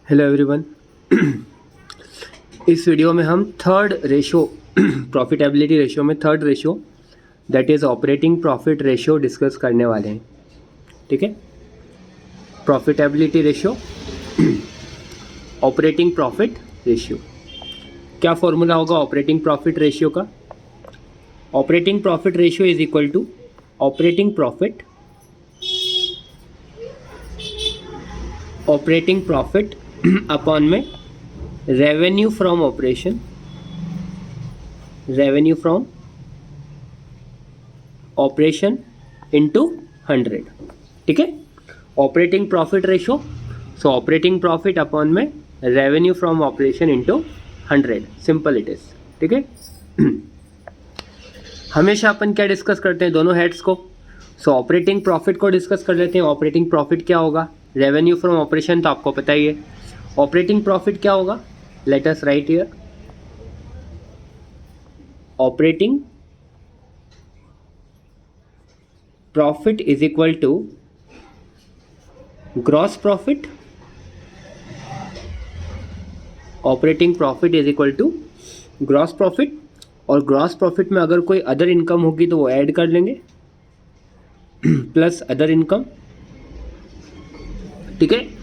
Hello everyone. इस video में हम थर्ड रेशो प्रॉफिटेबिलिटी रेशो में third ratio that is operating profit ratio discuss करने वाले हैं। ठीक है, profitability ratio, operating profit ratio. क्या फॉर्मूला होगा ऑपरेटिंग प्रॉफिट रेशियो का? Operating profit ratio is equal to operating profit upon में रेवेन्यू फ्रॉम ऑपरेशन इनटू 100। ठीक है, operating profit ratio, so operating profit upon में revenue from operation into 100, simple it is. ठीक है, हमेशा अपन क्या डिस्कस करते हैं, दोनों हेड्स को। सो ऑपरेटिंग प्रॉफिट को डिस्कस कर लेते हैं। ऑपरेटिंग प्रॉफिट क्या होगा? रेवेन्यू फ्रॉम ऑपरेशन तो आपको पता ही है। ऑपरेटिंग प्रॉफिट क्या होगा? Let us write here, operating profit is equal to gross profit. Operating profit is equal to gross profit, और ग्रॉस प्रॉफिट में अगर कोई अदर इनकम होगी तो वो ऐड कर लेंगे प्लस अदर इनकम। ठीक है,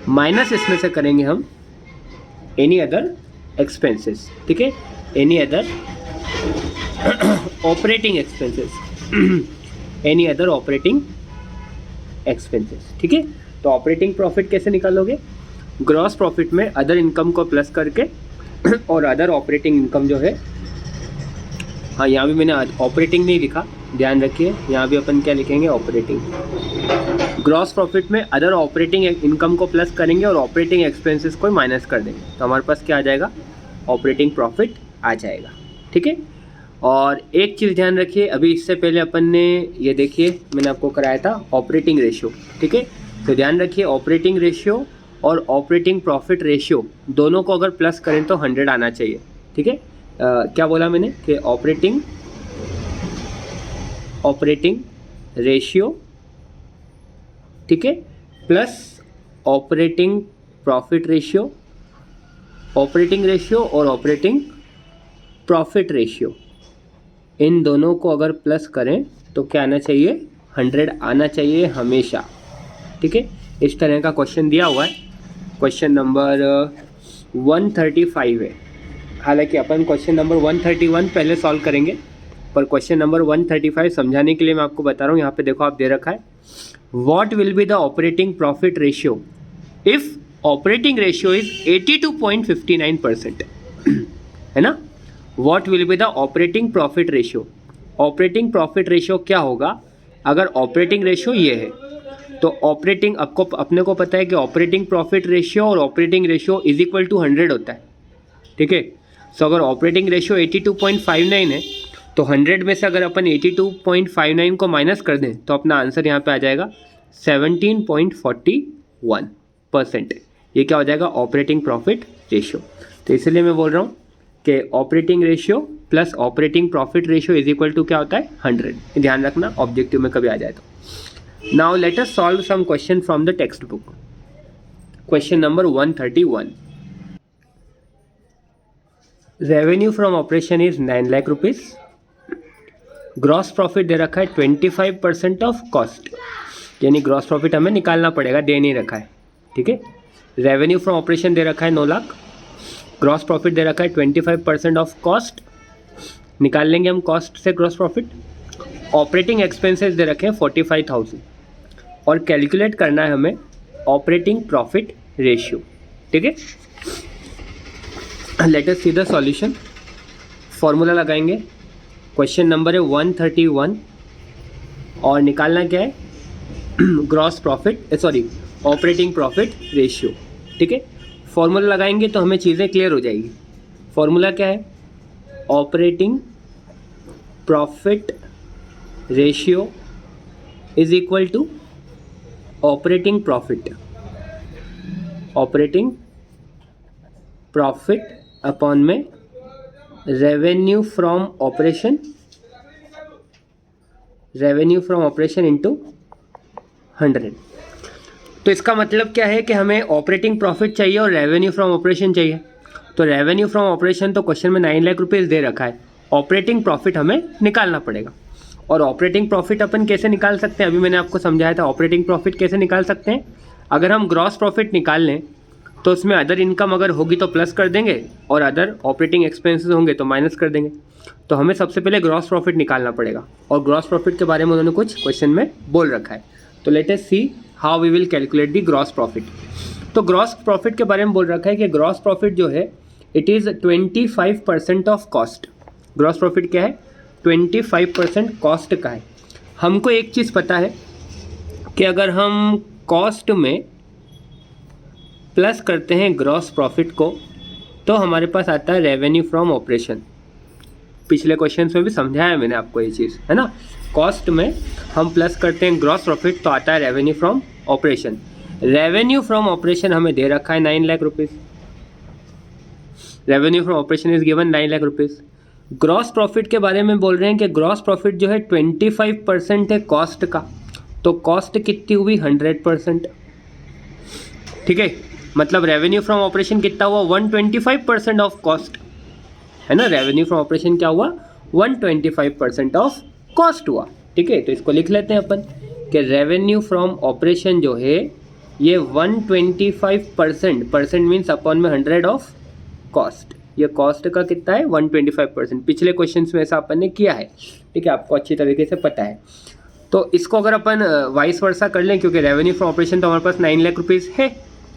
माइनस इसमें से करेंगे हम एनी अदर एक्सपेंसेस। ठीक है, any other operating expenses, any other operating expenses. ठीक है, तो ऑपरेटिंग प्रॉफिट कैसे निकालोगे? ग्रॉस प्रॉफिट में अदर इनकम को प्लस करके और अदर ऑपरेटिंग इनकम जो है, हाँ यहाँ भी मैंने ऑपरेटिंग नहीं लिखा, ध्यान रखिए, यहाँ भी अपन क्या लिखेंगे? ऑपरेटिंग। ग्रॉस प्रॉफिट में अदर ऑपरेटिंग इनकम को प्लस करेंगे और ऑपरेटिंग एक्सपेंसेस को माइनस कर देंगे, तो हमारे पास क्या आ जाएगा? ऑपरेटिंग प्रॉफिट आ जाएगा। ठीक है, और एक चीज़ ध्यान रखिए, अभी इससे पहले अपन ने ये देखिए मैंने आपको कराया था ऑपरेटिंग रेशियो। ठीक है, तो ध्यान रखिए ऑपरेटिंग रेशियो और ऑपरेटिंग प्रॉफिट रेशियो दोनों को अगर प्लस करें तो 100 आना चाहिए। ठीक है, क्या बोला मैंने कि ऑपरेटिंग रेशियो, ठीक है, plus operating profit ratio, operating ratio और ऑपरेटिंग प्रॉफिट रेशियो, इन दोनों को अगर प्लस करें तो क्या आना चाहिए? 100 आना चाहिए हमेशा। ठीक है, इस तरह का क्वेश्चन दिया हुआ है, क्वेश्चन नंबर 135 है। हालांकि अपन क्वेश्चन नंबर 131 पहले सॉल्व करेंगे, पर क्वेश्चन नंबर 135 समझाने के लिए मैं आपको बता रहा हूँ। यहाँ पे देखो, आप दे रखा है what will be the operating profit ratio if operating ratio is 82.59%, है ना। What will be the operating profit ratio, operating profit ratio क्या होगा अगर ऑपरेटिंग रेशियो ये है? तो ऑपरेटिंग, आपको अपने को पता है कि ऑपरेटिंग प्रॉफिट रेशियो और operating ratio is equal to 100 होता है। ठीक है, सो अगर ऑपरेटिंग रेशियो 82.59 है तो 100 में से अगर अपन 82.59 को माइनस कर दें तो अपना आंसर यहाँ पे आ जाएगा 17.41%। ये क्या हो जाएगा? Operating profit ratio. तो इसलिए मैं बोल रहा हूँ कि operating ratio plus operating profit ratio is equal to क्या होता है? 100। ध्यान रखना ऑब्जेक्टिव में कभी आ जाए तो। Now let us solve some question from the text book. Question number 131, revenue from operation is 9 lakh rupees, gross profit दे रखा है 25% ऑफ कॉस्ट, यानी ग्रॉस प्रॉफिट हमें निकालना पड़ेगा, दे नहीं रखा है। ठीक है, रेवेन्यू फ्रॉम ऑपरेशन दे रखा है 9 लाख, ग्रॉस प्रॉफिट दे रखा है 25% ऑफ कॉस्ट, निकाल लेंगे हम कॉस्ट से ग्रॉस प्रॉफिट। ऑपरेटिंग एक्सपेंसेस दे रखे हैं 45,000 और कैलकुलेट करना है हमें ऑपरेटिंग प्रॉफिट रेशियो। ठीक है, late us see the solution. Formula लगाएंगे, क्वेश्चन नंबर है 131 और निकालना क्या है? Gross profit, sorry, operating profit ratio. ठीक है, फॉर्मूला लगाएंगे तो हमें चीज़ें क्लियर हो जाएगी। फॉर्मूला क्या है? Operating profit ratio is equal to operating profit upon में रेवेन्यू फ्रॉम ऑपरेशन इनटू 100। तो इसका मतलब क्या है कि हमें ऑपरेटिंग प्रॉफिट चाहिए और रेवेन्यू फ्रॉम ऑपरेशन चाहिए। तो रेवेन्यू फ्रॉम ऑपरेशन तो क्वेश्चन में 9 लाख रुपीज़ दे रखा है, ऑपरेटिंग प्रॉफिट हमें निकालना पड़ेगा। और ऑपरेटिंग प्रॉफिट अपन कैसे निकाल सकते हैं, अभी मैंने आपको समझाया था ऑपरेटिंग प्रॉफिट कैसे निकाल सकते हैं। अगर हम ग्रॉस प्रॉफिट निकाल लें तो उसमें अदर इनकम अगर होगी तो प्लस कर देंगे और अदर ऑपरेटिंग एक्सपेंसेस होंगे तो माइनस कर देंगे। तो हमें सबसे पहले ग्रॉस प्रॉफिट निकालना पड़ेगा और ग्रॉस प्रॉफिट के बारे में उन्होंने कुछ क्वेश्चन में बोल रखा है। तो let us see how we will calculate the gross profit. तो ग्रॉस प्रॉफिट के बारे में बोल रखा है कि ग्रॉस प्रॉफिट जो है it is 25% of cost. Gross profit क्या है, 25% कॉस्ट का है। हमको एक चीज़ पता है कि अगर हम कॉस्ट में प्लस करते हैं ग्रॉस प्रॉफिट को तो हमारे पास आता है रेवेन्यू फ्रॉम ऑपरेशन। पिछले क्वेश्चन में भी समझाया मैंने आपको ये चीज़, है ना। कॉस्ट में हम प्लस करते हैं ग्रॉस प्रॉफिट तो आता है revenue from operation. Revenue from operation हमें दे रखा है 9 lakh rupees. Revenue from operation is given 9 lakh rupees. Gross profit के बारे में बोल रहे हैं कि ग्रॉस प्रॉफिट जो है 25% है कॉस्ट का। तो कॉस्ट कितनी हुई, 100%। ठीक है, मतलब रेवेन्यू फ्रॉम ऑपरेशन कितना हुआ, 125% ऑफ कॉस्ट, है ना। रेवेन्यू फ्रॉम ऑपरेशन क्या हुआ, 125% ऑफ कॉस्ट हुआ। ठीक है, तो इसको लिख लेते हैं अपन कि रेवेन्यू फ्रॉम ऑपरेशन जो है ये 125%, परसेंट मीन्स अपॉन में 100 ऑफ कॉस्ट। ये कॉस्ट का कितना है, 125%। पिछले क्वेश्चन में ऐसा अपन ने किया है, ठीक है, आपको अच्छी तरीके से पता है। तो इसको अगर अपन वाइस वर्सा कर लें, क्योंकि रेवेन्यू फ्रॉम ऑपरेशन तो हमारे पास 9 लाख रुपीज़ है,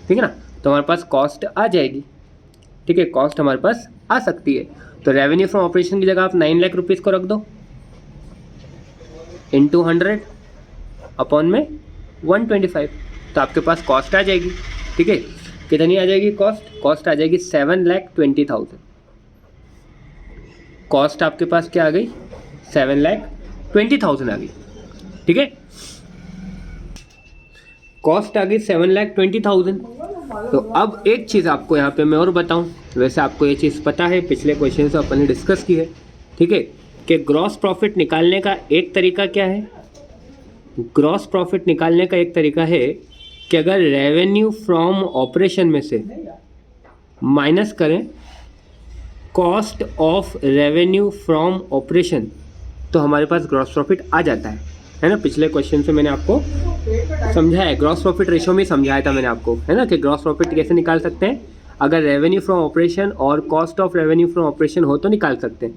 ठीक है ना, तो हमारे पास कॉस्ट आ जाएगी। ठीक है, कॉस्ट हमारे पास आ सकती है। तो रेवेन्यू फ्रॉम ऑपरेशन की जगह आप 9 लाख रुपीज़ को रख दो इंटू 100 अपॉन में 125, तो आपके पास कॉस्ट आ जाएगी। ठीक है, कितनी आ जाएगी कॉस्ट आ जाएगी 7,20,000। कॉस्ट आपके पास क्या आ गई, 7,20,000 आ गई। ठीक है, कॉस्ट आ गई 7,20,000। तो अब एक चीज़ आपको यहाँ पे मैं और बताऊँ, वैसे आपको ये चीज़ पता है, पिछले क्वेश्चन से अपन ने डिस्कस की है। ठीक है, कि ग्रॉस प्रॉफिट निकालने का एक तरीका क्या है, ग्रॉस प्रॉफिट निकालने का एक तरीका है कि अगर रेवेन्यू फ्रॉम ऑपरेशन में से माइनस करें cost of revenue from operation तो हमारे पास ग्रॉस प्रॉफिट आ जाता है ना। पिछले क्वेश्चन से मैंने आपको समझाया है, ग्रॉस प्रॉफिट रेशो में समझाया था मैंने आपको, है ना, कि ग्रॉस प्रॉफिट कैसे निकाल सकते हैं। अगर रेवेन्यू फ्रॉम ऑपरेशन और cost of revenue from operation हो तो निकाल सकते हैं।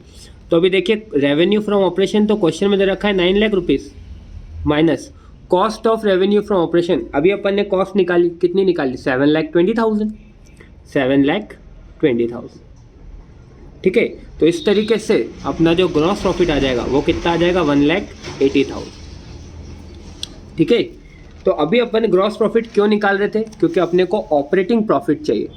तो अभी देखिए, रेवेन्यू फ्रॉम ऑपरेशन तो क्वेश्चन में दे रखा है 9 lakh rupees minus cost of revenue from operation. अभी अपन ने कॉस्ट निकाली, कितनी निकाली, 7,20,000, 7,20,000। ठीक है, तो इस तरीके से अपना जो ग्रॉस प्रॉफिट आ जाएगा वो कितना आ जाएगा, 1,80,000। ठीक है, तो अभी अपन ग्रॉस प्रॉफिट क्यों निकाल रहे थे, क्योंकि अपने को ऑपरेटिंग प्रॉफिट चाहिए,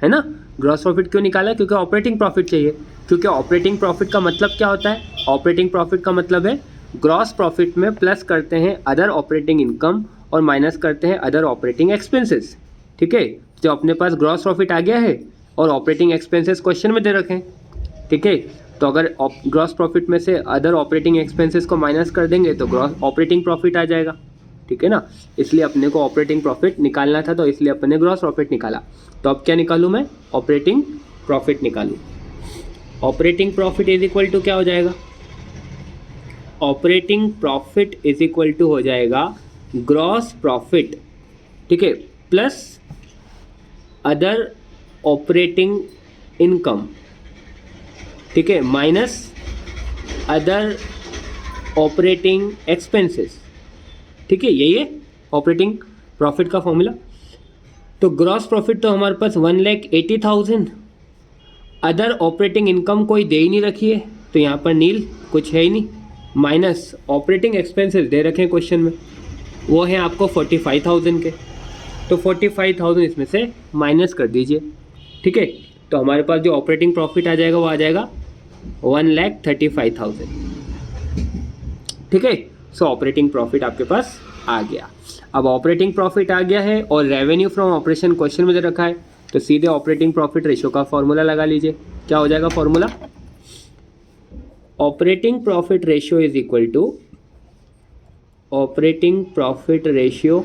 है ना। ग्रॉस प्रॉफिट क्यों निकाला, क्योंकि ऑपरेटिंग प्रॉफिट चाहिए। क्योंकि ऑपरेटिंग प्रॉफिट का मतलब क्या होता है, ऑपरेटिंग प्रॉफिट का मतलब है ग्रॉस प्रॉफिट में प्लस करते हैं अदर ऑपरेटिंग इनकम और माइनस करते हैं अदर ऑपरेटिंग एक्सपेंसेस। ठीक है, जो अपने पास ग्रॉस प्रॉफिट आ गया है और ऑपरेटिंग एक्सपेंसेस क्वेश्चन में दे रखे हैं। ठीक है, तो अगर ग्रॉस प्रॉफिट में से अदर ऑपरेटिंग एक्सपेंसेस को माइनस कर देंगे तो ग्रॉस ऑपरेटिंग प्रॉफिट आ जाएगा। ठीक है ना, इसलिए अपने को ऑपरेटिंग प्रॉफिट निकालना था, तो इसलिए अपने ग्रॉस प्रॉफिट निकाला। तो अब क्या निकालूँ मैं, ऑपरेटिंग प्रॉफिट निकालूँ। Operating profit is equal to क्या हो जाएगा, operating profit is equal to हो जाएगा ग्रॉस प्रॉफिट, ठीक है, प्लस अदर ऑपरेटिंग इनकम, ठीक है, माइनस अदर ऑपरेटिंग एक्सपेंसेस। ठीक है, यही है ऑपरेटिंग प्रॉफिट का फॉर्मूला। तो ग्रॉस प्रॉफिट तो हमारे पास 1,80,000, अदर ऑपरेटिंग इनकम कोई दे ही नहीं रखी है तो यहाँ पर नील, कुछ है ही नहीं, माइनस ऑपरेटिंग एक्सपेंसेस दे रखे हैं क्वेश्चन में, वो है आपको 45,000 के। तो 45,000 इसमें से माइनस कर दीजिए। ठीक है, तो हमारे पास जो ऑपरेटिंग प्रॉफिट आ जाएगा वो आ जाएगा 1,35,000। ठीक है, सो ऑपरेटिंग प्रॉफिट आपके पास आ गया। अब ऑपरेटिंग प्रॉफिट आ गया है और रेवेन्यू फ्रॉम ऑपरेशन क्वेश्चन में दे रखा है, तो सीधे ऑपरेटिंग प्रॉफिट रेशो का फॉर्मूला लगा लीजिए। क्या हो जाएगा formula, operating profit ratio is equal to operating profit ratio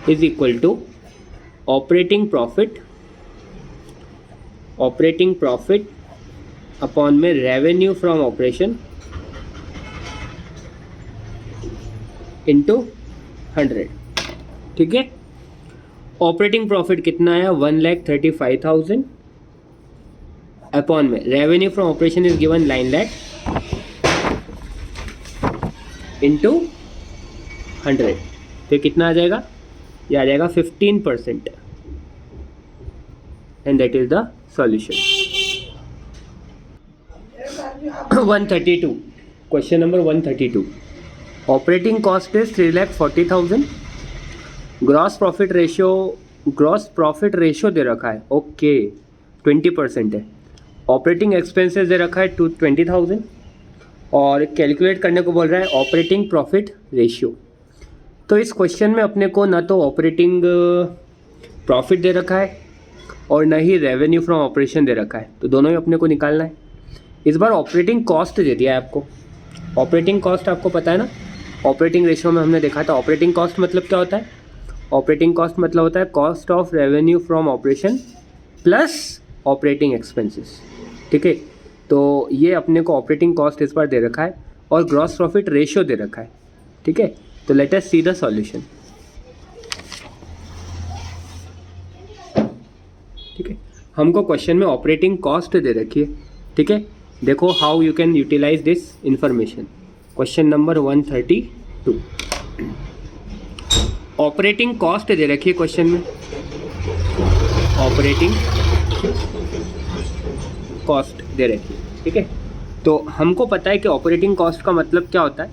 is equal to operating profit upon में रेवेन्यू फ्रॉम ऑपरेशन इंटू 100। ठीक है, ऑपरेटिंग प्रॉफिट कितना आया 1,35,000 अपॉन में revenue from operation is given 9 lakh into 100। तो कितना आ जाएगा, ये आ जाएगा 15%, and that is the solution. 132, question number 132, operating cost is 3,40,000, gross profit ratio दे रखा है, ओके 20% है। ऑपरेटिंग एक्सपेंसेस दे रखा है 20,000 और कैलकुलेट करने को बोल रहा है ऑपरेटिंग प्रॉफिट रेशियो। तो इस क्वेश्चन में अपने को ना तो ऑपरेटिंग प्रॉफिट दे रखा है और ना ही रेवेन्यू फ्रॉम ऑपरेशन दे रखा है, तो दोनों ही अपने को निकालना है। इस बार ऑपरेटिंग कॉस्ट दे दिया है आपको। ऑपरेटिंग कॉस्ट आपको पता है ना, ऑपरेटिंग रेशियो में हमने देखा था। ऑपरेटिंग कॉस्ट मतलब क्या होता है, ऑपरेटिंग कॉस्ट मतलब होता है cost of revenue from operation plus operating expenses. ठीक है, तो ये अपने को ऑपरेटिंग कॉस्ट इस बार दे रखा है और ग्रॉस प्रॉफिट रेशियो दे रखा है। ठीक है, तो let us see the solution. ठीक है, हमको क्वेश्चन में ऑपरेटिंग कॉस्ट दे रखी है। ठीक है, देखो how you can utilize this information. Question number 132, operating cost दे रखी है क्वेश्चन में, ऑपरेटिंग कॉस्ट दे रखी है। ठीक है, तो हमको पता है कि ऑपरेटिंग कॉस्ट का मतलब क्या होता है।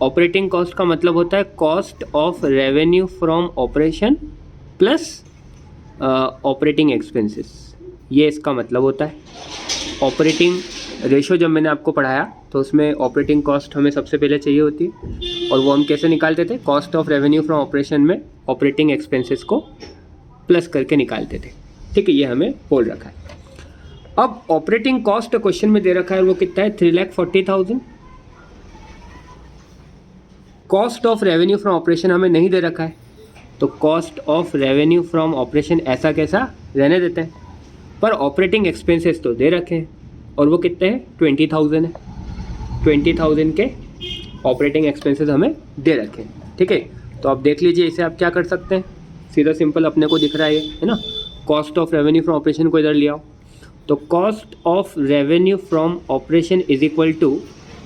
ऑपरेटिंग कॉस्ट का मतलब होता है cost of revenue from operation plus operating expenses, ये इसका मतलब होता है। ऑपरेटिंग रेशो जब मैंने आपको पढ़ाया तो उसमें ऑपरेटिंग कॉस्ट हमें सबसे पहले चाहिए होती है, और वो हम कैसे निकालते थे, cost of revenue from operation में ऑपरेटिंग एक्सपेंसेस को प्लस करके निकालते थे। ठीक है, ये हमें बोल रखा है। अब ऑपरेटिंग कॉस्ट क्वेश्चन में दे रखा है, वो कितना है 3,40,000। Cost of revenue from operation हमें नहीं दे रखा है, तो cost of revenue from operation ऐसा कैसा रहने देते हैं, पर ऑपरेटिंग एक्सपेंसेस तो दे रखे हैं और वो कितने हैं 20,000 है। 20,000 के ऑपरेटिंग एक्सपेंसेस हमें दे रखे हैं। ठीक है, तो आप देख लीजिए, इसे आप क्या कर सकते हैं, सीधा सिंपल अपने को दिख रहा है ना, cost of revenue from operation को इधर ले आओ, तो cost of revenue from operation is equal to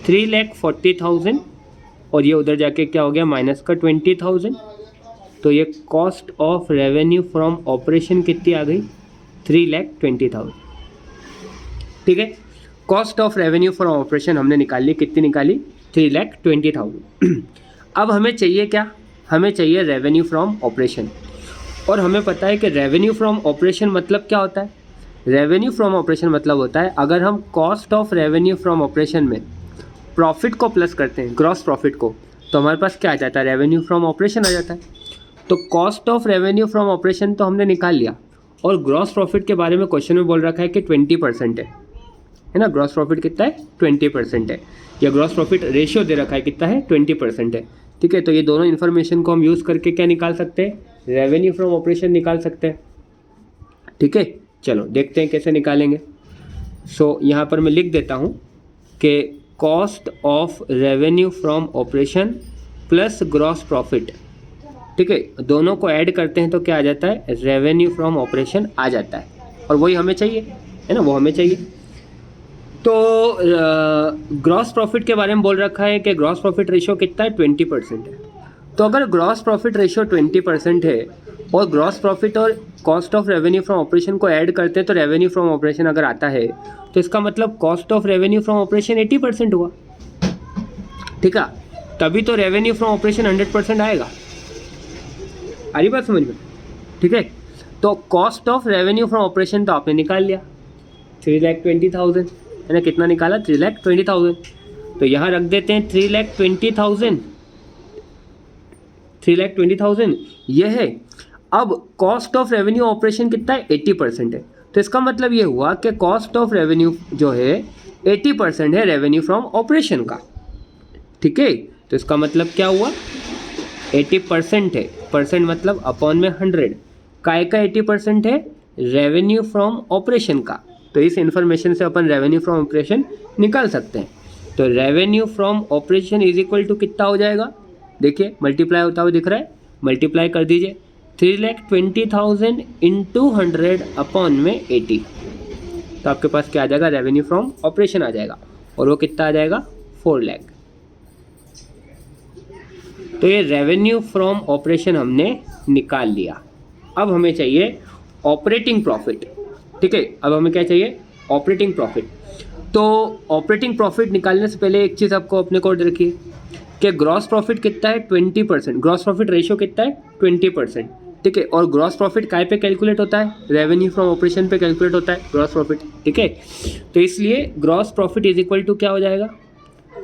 3,40,000 और ये उधर जाके क्या हो गया माइनस का 20,000, तो ये cost of revenue from operation कितनी आ गई 3,20,000। ठीक है, cost of revenue from operation हमने निकाल ली, कितनी निकाली 3,20,000। अब हमें चाहिए क्या, हमें चाहिए रेवेन्यू फ्रॉम ऑपरेशन, और हमें पता है कि रेवेन्यू फ्रॉम ऑपरेशन मतलब क्या होता है। रेवेन्यू फ्रॉम ऑपरेशन मतलब होता है अगर हम cost of revenue from operation में प्रॉफिट को प्लस करते हैं, ग्रॉस प्रॉफिट को, तो हमारे पास क्या आ जाता है, रेवेन्यू फ्रॉम ऑपरेशन आ जाता है। तो cost of revenue from operation तो हमने निकाल लिया, और ग्रॉस प्रॉफिट के बारे में क्वेश्चन में बोल रखा है कि 20% है ना, ग्रॉस प्रॉफिट कितना है 20% है, या ग्रॉस प्रॉफिट रेशियो दे रखा है कितना है 20% है। ठीक है, तो ये दोनों इन्फॉर्मेशन को हम यूज़ करके क्या निकाल सकते हैं, रेवेन्यू फ्रॉम ऑपरेशन निकाल सकते हैं। ठीक है, चलो देखते हैं कैसे निकालेंगे। सो यहाँ पर मैं लिख देता हूँ कि cost of revenue from operation plus gross profit. ठीक है, दोनों को ऐड करते हैं तो क्या आ जाता है, रेवेन्यू फ्रॉम ऑपरेशन आ जाता है, और वही हमें चाहिए है ना, वो हमें चाहिए। तो ग्रॉस प्रॉफिट के बारे में बोल रखा है कि ग्रॉस प्रॉफिट रेशियो कितना है 20% है। तो अगर ग्रॉस प्रॉफिट रेशियो 20% है और ग्रॉस प्रॉफिट और cost of revenue from operation को ऐड करते हैं तो रेवेन्यू फ्रॉम ऑपरेशन अगर आता है, तो इसका मतलब cost of revenue from operation 80% हुआ। ठीक है, तभी तो रेवेन्यू फ्रॉम ऑपरेशन 100% आएगा। आ रही बात समझ में। ठीक है, तो cost of revenue from operation तो आपने निकाल लिया 3,20,000 है ना, कितना निकाला 3,20,000, तो यहाँ रख देते हैं 3,20,000 ये है। अब कॉस्ट ऑफ रेवेन्यू ऑपरेशन कितना है 80% है, तो इसका मतलब ये हुआ कि कॉस्ट ऑफ रेवेन्यू जो है 80% है रेवेन्यू फ्रॉम ऑपरेशन का। ठीक है, तो इसका मतलब क्या हुआ, 80% है, परसेंट मतलब अपॉन में 100, काय का 80% है, रेवेन्यू फ्रॉम ऑपरेशन का। तो इस इंफॉर्मेशन से अपन रेवेन्यू फ्रॉम ऑपरेशन निकाल सकते हैं। तो revenue from operation is equal to कितना हो जाएगा, देखिए मल्टीप्लाई होता हुआ दिख रहा है, मल्टीप्लाई कर दीजिए 3,20,000 इंटू 100 अपॉन में 80, तो आपके पास क्या आ जाएगा, रेवेन्यू फ्रॉम ऑपरेशन आ जाएगा, और वो कितना आ जाएगा, 4 लाख। तो ये रेवेन्यू फ्रॉम ऑपरेशन हमने निकाल लिया। अब हमें चाहिए ऑपरेटिंग प्रॉफिट, ठीक है, अब हमें क्या चाहिए, ऑपरेटिंग प्रॉफिट। तो ऑपरेटिंग प्रॉफिट निकालने से पहले एक चीज़ आपको अपने को रखिए कि ग्रॉस प्रॉफिट कितना है, 20%, ग्रॉस प्रॉफिट रेशियो कितना है, 20%, ठीक है। और ग्रॉस प्रॉफिट काय पे कैलकुलेट होता है, रेवेन्यू फ्रॉम ऑपरेशन पे कैलकुलेट होता है ग्रॉस प्रॉफिट, ठीक है। तो इसलिए gross profit is equal to क्या हो जाएगा,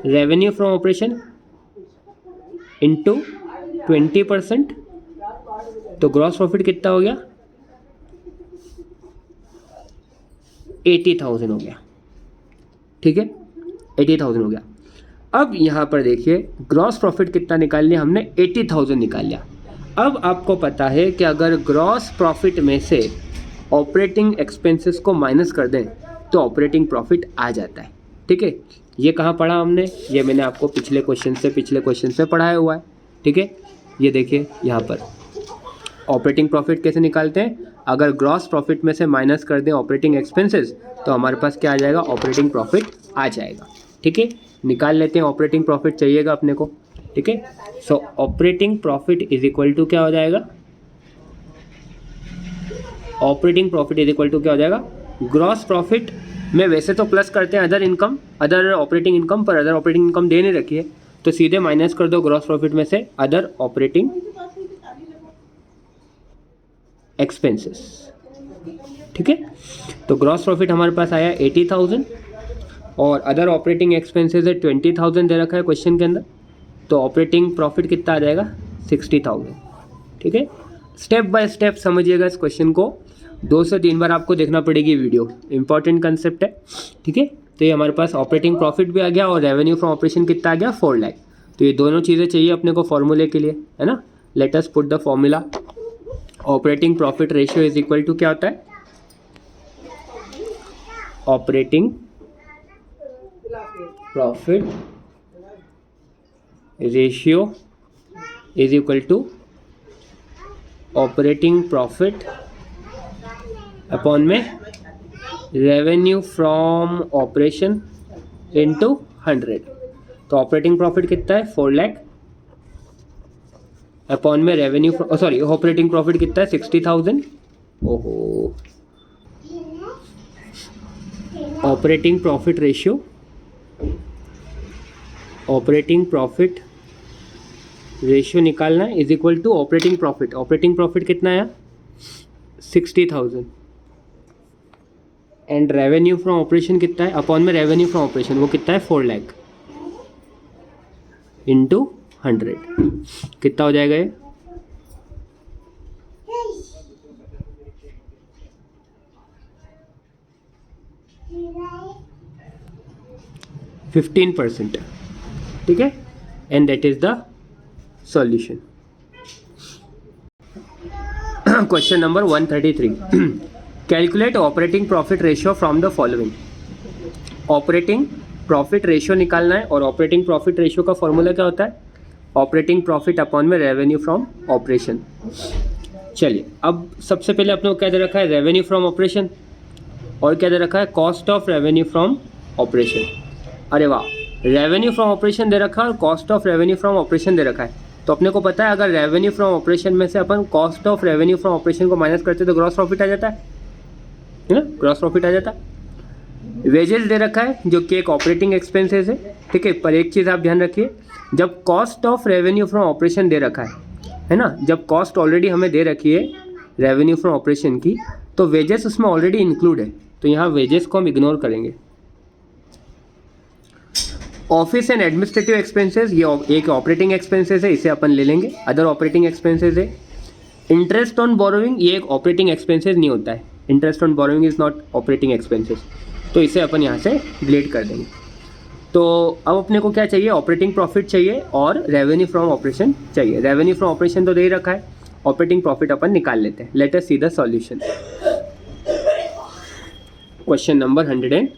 रेवेन्यू फ्रॉम ऑपरेशन इंटू 20%, तो ग्रॉस प्रॉफिट कितना हो गया, 80,000 हो गया, ठीक है, 80,000 हो गया। अब यहाँ पर देखिए ग्रॉस प्रॉफिट कितना निकाल लिया हमने, 80,000 निकाल लिया। अब आपको पता है कि अगर ग्रॉस प्रॉफिट में से ऑपरेटिंग एक्सपेंसेस को माइनस कर दें तो ऑपरेटिंग प्रॉफिट आ जाता है, ठीक है। ये कहाँ पढ़ा हमने, ये मैंने आपको पिछले क्वेश्चन से पढ़ाया हुआ है, ठीक है। ये देखिए यहाँ पर ऑपरेटिंग प्रॉफिट कैसे निकालते हैं, अगर ग्रॉस प्रॉफिट में से माइनस कर दें ऑपरेटिंग एक्सपेंसेस तो हमारे पास क्या आ जाएगा, ऑपरेटिंग प्रॉफिट आ जाएगा, ठीक है। निकाल लेते हैं, ऑपरेटिंग प्रॉफिट चाहिएगा अपने को, ठीक है। So operating profit is equal to क्या हो जाएगा, operating profit is equal to क्या हो जाएगा, ग्रॉस प्रॉफिट में वैसे तो प्लस करते हैं other income, other operating income, पर अदर ऑपरेटिंग इनकम दे नहीं रखी है तो सीधे माइनस कर दो ग्रॉस प्रॉफिट में से अदर ऑपरेटिंग एक्सपेंसेस, ठीक है। तो ग्रॉस प्रॉफिट हमारे पास आया 80,000 और अदर ऑपरेटिंग एक्सपेंसेस है 20,000 दे रखा है क्वेश्चन के अंदर, तो ऑपरेटिंग प्रॉफिट कितना आ जाएगा, 60,000, ठीक है। स्टेप बाय स्टेप समझिएगा इस क्वेश्चन को, 2 से 3 बार आपको देखना पड़ेगी वीडियो, इंपॉर्टेंट कंसेप्ट है, ठीक है। तो ये हमारे पास ऑपरेटिंग प्रॉफिट भी आ गया और रेवेन्यू फ्रॉम ऑपरेशन कितना आ गया, 4 लाख। तो ये दोनों चीज़ें चाहिए अपने को फॉर्मूले के लिए, है ना। Let us put the formula, operating profit ratio is equal to क्या होता है, operating profit ratio is equal to operating profit upon में रेवेन्यू फ्रॉम ऑपरेशन इनटू 100। तो ऑपरेटिंग प्रॉफिट कितना है, 4 लाख अपॉन में रेवेन्यू, सॉरी ऑपरेटिंग प्रॉफिट कितना है, 60,000। ओहो, operating profit ratio, operating profit ratio निकालना है is equal to operating profit. Operating profit कितना आया, 60,000 एंड रेवेन्यू फ्रॉम ऑपरेशन कितना है, अपॉन में रेवेन्यू फ्रॉम ऑपरेशन वो कितना है, 4 लाख इंटू 100, कितना हो जाएगा ये, %15%, ठीक है। And that is the solution. Question number 133, calculate operating profit ratio from the following. Operating profit ratio निकालना है और ऑपरेटिंग प्रॉफिट रेशियो का फॉर्मूला क्या होता है, ऑपरेटिंग प्रॉफिट अपॉन में रेवेन्यू फ्रॉम ऑपरेशन। चलिए अब सबसे पहले अपने को क्या दे रखा है, रेवेन्यू फ्रॉम ऑपरेशन, और क्या दे रखा है, cost of revenue from operation. अरे वाह, रेवेन्यू फ्रॉम ऑपरेशन दे रखा है और cost of revenue from operation दे रखा है। तो अपने को पता है अगर रेवेन्यू फ्रॉम ऑपरेशन में से अपन cost of revenue from operation को माइनस करते तो ग्रॉस प्रॉफिट आ जाता है ना, ग्रॉस प्रॉफिट आ जाता है। वेजेस दे रखा है जो कि एक ऑपरेटिंग एक्सपेंसेस है, ठीक है। पर एक चीज़ आप ध्यान रखिए, जब cost of revenue from operation दे रखा है ना, जब कॉस्ट ऑलरेडी हमें दे रखी है रेवेन्यू फ्रॉम ऑपरेशन की, तो वेजेस उसमें ऑलरेडी इंक्लूड है, तो यहाँ वेजेस को हम इग्नोर करेंगे। ऑफिस एंड एडमिनिस्ट्रेटिव एक्सपेंसेस, ये एक ऑपरेटिंग एक्सपेंसेस है, इसे अपन ले लेंगे, अदर ऑपरेटिंग एक्सपेंसेस है। इंटरेस्ट ऑन बोरोइंग, ये एक ऑपरेटिंग एक्सपेंसेस नहीं होता है, interest on borrowing is not operating expenses, तो इसे अपन यहाँ से डिलीट कर देंगे। तो अब अपने को क्या चाहिए, ऑपरेटिंग प्रॉफिट चाहिए और रेवेन्यू फ्रॉम ऑपरेशन चाहिए। रेवेन्यू फ्रॉम ऑपरेशन तो दे ही रखा है, ऑपरेटिंग प्रॉफिट अपन निकाल लेते हैं। Late us see the solution. Question number 133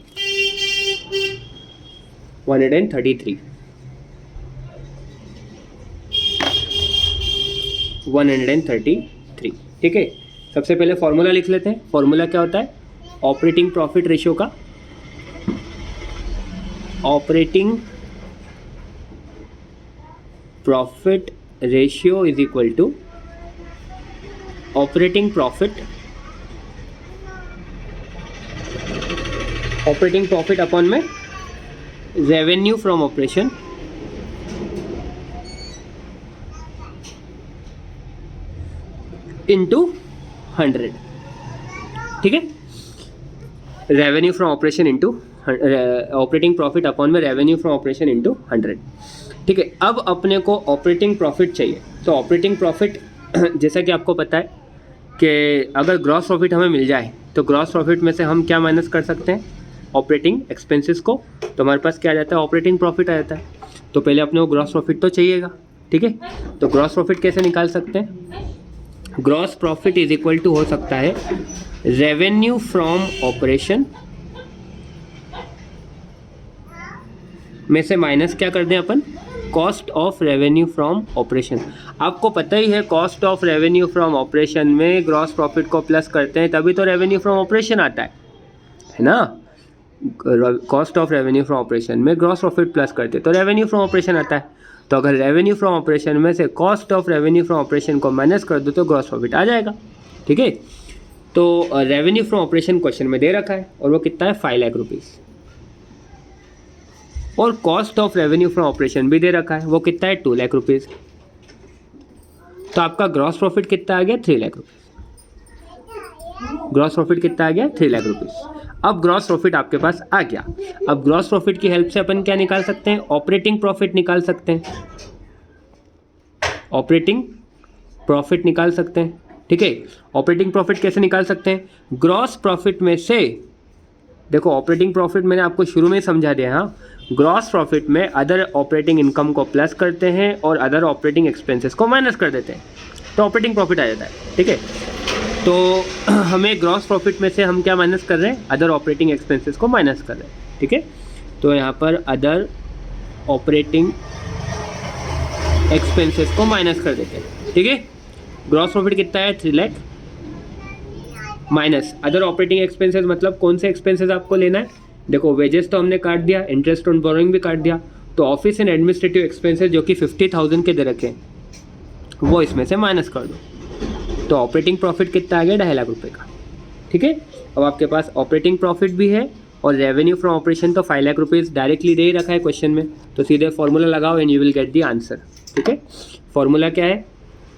133, ठीक है। सबसे पहले फॉर्मूला लिख लेते हैं। फॉर्मूला क्या होता है ऑपरेटिंग प्रॉफिट रेशियो का? Operating profit ratio is equal to operating profit upon में रेवेन्यू फ्रॉम ऑपरेशन इंटू 100, ठीक है। Revenue from operation into operating profit upon में रेवेन्यू फ्रॉम ऑपरेशन इंटू 100, ठीक है। अब अपने को ऑपरेटिंग प्रॉफिट चाहिए। तो ऑपरेटिंग प्रॉफिट जैसा कि आपको पता है कि अगर ग्रॉस प्रॉफिट हमें मिल जाए तो ग्रॉस प्रॉफिट में से हम क्या माइनस कर सकते हैं, ऑपरेटिंग एक्सपेंसेस को। तो हमारे पास क्या आ जाता है, ऑपरेटिंग प्रॉफिट आ जाता है। तो पहले अपने को ग्रॉस प्रॉफिट तो चाहिएगा, ठीक है। तो ग्रॉस प्रॉफिट कैसे निकाल सकते हैं? Gross profit is equal to हो सकता है रेवेन्यू फ्रॉम ऑपरेशन में से माइनस क्या कर दें अपन, cost of revenue from operation. आपको पता ही है cost of revenue from operation में ग्रॉस प्रॉफिट को प्लस करते हैं तभी तो रेवेन्यू फ्रॉम ऑपरेशन आता है ना। Cost of revenue from operation में ग्रॉस प्रॉफिट प्लस करते तो रेवेन्यू फ्रॉम ऑपरेशन आता है। तो अगर रेवेन्यू फ्रॉम ऑपरेशन में से cost of revenue from operation को माइनस कर दो तो ग्रॉस प्रॉफिट आ जाएगा, ठीक है। तो रेवेन्यू फ्रॉम ऑपरेशन क्वेश्चन में दे रखा है और वो कितना है 5 लाख रुपीज़, और cost of revenue from operation भी दे रखा है, वो कितना है 2 लाख रुपीज़। तो आपका ग्रॉस प्रॉफिट कितना आ गया 3 लाख रुपीज़। ग्रॉस प्रॉफिट कितना आ गया 3 लाख रुपीज़। अब ग्रॉस प्रॉफिट आपके पास आ गया। अब ग्रॉस प्रॉफिट की हेल्प से अपन क्या निकाल सकते हैं, ऑपरेटिंग प्रॉफिट निकाल सकते हैं। ऑपरेटिंग प्रॉफिट निकाल सकते हैं, ठीक है। ऑपरेटिंग प्रॉफिट कैसे निकाल सकते हैं, ग्रॉस प्रॉफिट में से, देखो ऑपरेटिंग प्रॉफिट मैंने आपको शुरू में ही समझा दिया। हाँ, ग्रॉस प्रॉफिट में अदर ऑपरेटिंग इनकम को प्लस करते हैं और अदर ऑपरेटिंग एक्सपेंसेस को माइनस कर देते हैं तो ऑपरेटिंग प्रॉफिट आ जाता है, ठीक है। तो हमें ग्रॉस प्रॉफिट में से हम क्या माइनस कर रहे हैं, अदर ऑपरेटिंग एक्सपेंसेस को माइनस कर रहे हैं, ठीक है। तो यहाँ पर अदर ऑपरेटिंग एक्सपेंसेस को माइनस कर देते हैं, ठीक है। ग्रॉस प्रॉफिट कितना है 3 lakh minus other operating expenses, मतलब कौन से एक्सपेंसेस आपको लेना है। देखो वेजेस तो हमने काट दिया, इंटरेस्ट ऑन बोरोइंग भी काट दिया, तो ऑफिस एंड एडमिनिस्ट्रेटिव एक्सपेंसेस जो कि 50,000 के दे रखे वो इसमें से माइनस कर दो। तो ऑपरेटिंग प्रॉफिट कितना आ गया 2.5 लाख रुपए का, ठीक है। अब आपके पास ऑपरेटिंग प्रॉफिट भी है और रेवेन्यू फ्रॉम ऑपरेशन तो 5 लाख रुपीज़ डायरेक्टली दे ही रखा है क्वेश्चन में। तो सीधे फॉर्मूला लगाओ and you will get the answer, ठीक है। फॉर्मूला क्या है,